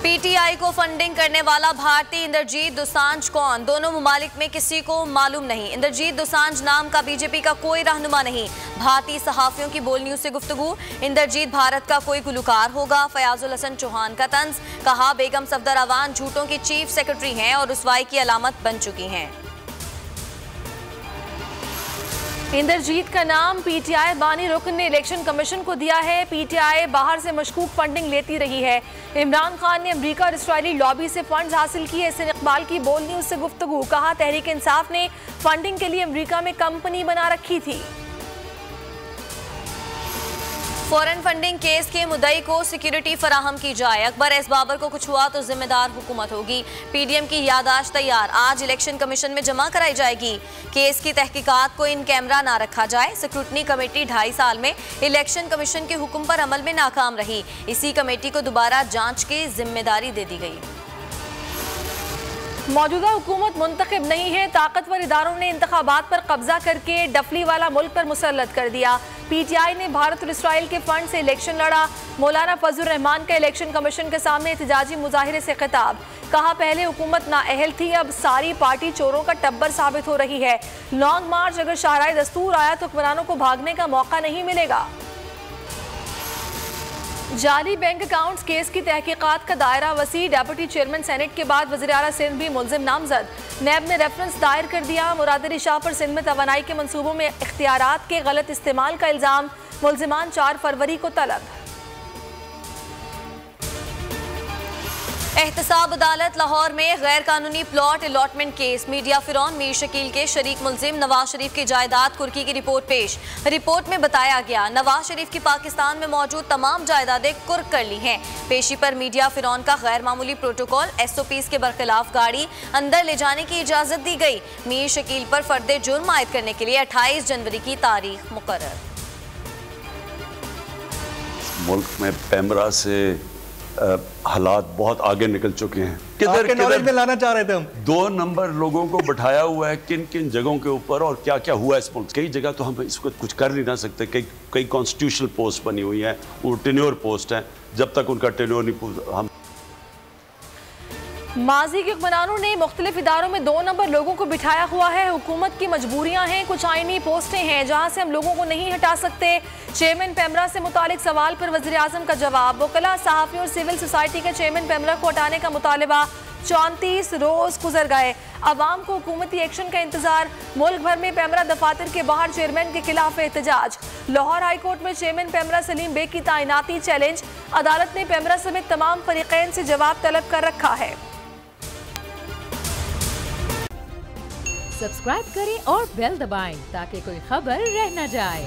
PTI को funding करने वाला भारतीय इंद्रजीत दोसांझ कौन? दोनों ममालिक में किसी को मालूम नहीं। इंद्रजीत दोसांझ नाम का बीजेपी का कोई रहनुमा नहीं। भारतीय सहाफियों की बोल न्यूज से गुफ्तगू। इंद्रजीत भारत का कोई गुलकार होगा। फयाजुल हसन चौहान का तंज। कहा बेगम सफदर अवान झूठों की चीफ सेक्रेटरी हैं और रुसवाई की अलामत बन चुकी हैं। इंद्रजीत का नाम पीटीआई बानी रुकन ने इलेक्शन कमीशन को दिया है। पीटीआई बाहर से मशकूक फंडिंग लेती रही है। इमरान खान ने अमेरिका और इसराइली लॉबी से फंड्स हासिल किए। हसन इकबाल की बोल न्यूज से गुफ्तगू। कहा तहरीक इंसाफ ने फंडिंग के लिए अमेरिका में कंपनी बना रखी थी। फॉरेन फंडिंग केस के मुद्दई को सिक्योरिटी फराहम की जाए। अकबर एस बाबर को कुछ हुआ तो जिम्मेदार हुकूमत होगी। पीडीएम की यादाश्त तैयार, आज इलेक्शन कमीशन में जमा कराई जाएगी। केस की तहकीकात को इन कैमरा ना रखा जाए। स्क्रूटनी कमेटी 2.5 साल में इलेक्शन कमीशन के हुक्म पर अमल में नाकाम रही। इसी कमेटी को दोबारा जांच की जिम्मेदारी दे दी गई। मौजूदा हुकूमत मुंतखब नहीं है। ताकतवर इदारों ने इंतखाबात पर कब्जा करके डफली वाला मुल्क पर मुसल्लत कर दिया। पीटीआई ने भारत और इसराइल के फंड से इलेक्शन लड़ा। मौलाना फजल रहमान का इलेक्शन कमीशन के सामने एहतजाजी मुजाहिरे से खिताब। कहा पहले हुकूमत नाअहल थी, अब सारी पार्टी चोरों का टब्बर साबित हो रही है। लॉन्ग मार्च अगर शाहराए दस्तूर आया तो हुक्मरानों को भागने का मौका नहीं मिलेगा। जाली बैंक अकाउंट्स केस की तहकीकात का दायरा वसी। डेप्यूटी चेयरमैन सेनेट के बाद वज़ीर आला सिंध भी मुल्जिम नामजद। नैब ने रेफरेंस दायर कर दिया। मुराद शाह पर सिंध में तवानाई के मंसूबों में इख्तियारात के गलत इस्तेमाल का इल्जाम। मुल्जिमान 4 फरवरी को तलब। एहतसाब अदालत लाहौर में गैर कानूनी प्लॉट अलॉटमेंट केस। मीडिया फिरौन मीर शकील के शरीक मुल्जिम नवाज शरीफ की जायदाद कुर्की की रिपोर्ट पेश। रिपोर्ट में बताया गया नवाज शरीफ की पाकिस्तान में मौजूद तमाम जायदादें कुर्क कर ली हैं। पेशी पर मीडिया फिरौन का गैर मामूली प्रोटोकॉल। SOPs के बरखिलाफ गाड़ी अंदर ले जाने की इजाजत दी गई। मीर शकील पर फर्द जुर्म आयद करने के लिए 28 जनवरी की तारीख मुकर्रर। मुल्क में पैमरा से हालात बहुत आगे निकल चुके हैं। किधर में लाना चाह रहे थे हम। 2 नंबर लोगों को बैठाया हुआ है किन किन जगहों के ऊपर और क्या क्या हुआ है इस मुल्क। कई जगह तो हम इसको कुछ कर नहीं ना सकते। कई कॉन्स्टिट्यूशनल पोस्ट बनी हुई हैं, वो टेन्योर पोस्ट हैं। जब तक उनका टेन्योर नहीं हम माजी के हुक्मरानों ने मुख्तलिफ इदारों में 2 नंबर लोगों को बिठाया हुआ है। हुकूमत की मजबूरियां हैं, कुछ आईनी पोस्टें हैं जहां से हम लोगों को नहीं हटा सकते। चेयरमैन पैमरा से मुतालिक सवाल पर वज़ीर आज़म का जवाब। वकला, सहाफ़ियों और सिविल सोसाइटी के चेयरमैन पैमरा को हटाने का मुतालबा। 34 रोज गुजर गए, अवाम को हुकूमती एक्शन का इंतजार। मुल्क भर में पैमरा दफातर के बाहर चेयरमैन के खिलाफ एहतजाज। लाहौर हाईकोर्ट में चेयरमैन पैमरा सलीम बेग की तैनाती चैलेंज। अदालत ने पैमरा समेत तमाम फरीकैन से जवाब तलब कर रखा है। सब्सक्राइब करें और बेल दबाएं ताकि कोई खबर रह न जाए।